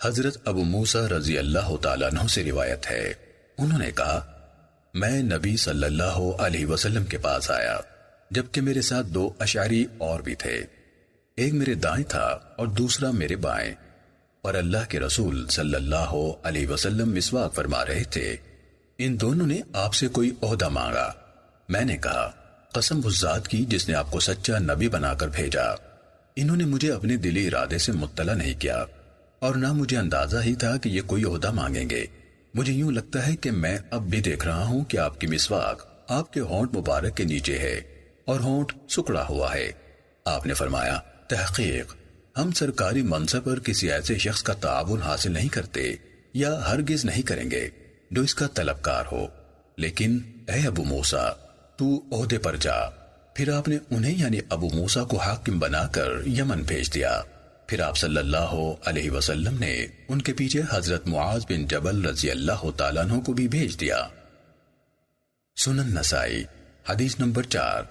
حضرت ابو موسیٰ رضی اللہ تعالیٰ عنہ سے روایت ہے، انہوں نے کہا میں نبی صلی اللہ علیہ وسلم کے پاس آیا جبکہ میرے ساتھ 2 اشعری اور بھی تھے، ایک میرے دائیں تھا اور دوسرا میرے بائیں، اور اللہ کے رسول صلی اللہ علیہ وسلم مسواک فرما رہے تھے۔ ان دونوں نے آپ سے کوئی عہدہ مانگا۔ میں نے کہا قسم اس ذات کی جس نے آپ کو سچا نبی بنا کر بھیجا، انہوں نے مجھے اپنے دلی ارادے سے مطلع نہیں کیا اور نہ مجھے اندازہ ہی تھا کہ یہ کوئی عہدہ مانگیں گے۔ مجھے یوں لگتا ہے کہ میں اب بھی دیکھ رہا ہوں کہ آپ کی مسواک آپ کے ہونٹ مبارک کے نیچے ہے اور ہونٹ سکڑا ہوا ہے۔ آپ نے فرمایا تحقیق ہم سرکاری منصب پر کسی ایسے شخص کا تعاون حاصل نہیں کرتے یا ہرگز نہیں کریں گے جو اس کا طلبکار ہو، لیکن اے ابو موسیٰ تو عہدے پر جا۔ پھر آپ نے انہیں یعنی ابو موسیٰ کو حاکم بنا کر یمن بھیج دیا۔ پھر آپ صلی اللہ علیہ وسلم نے ان کے پیچھے حضرت معاذ بن جبل رضی اللہ تعالیٰ عنہ کو بھی بھیج دیا۔ سنن نسائی حدیث نمبر 4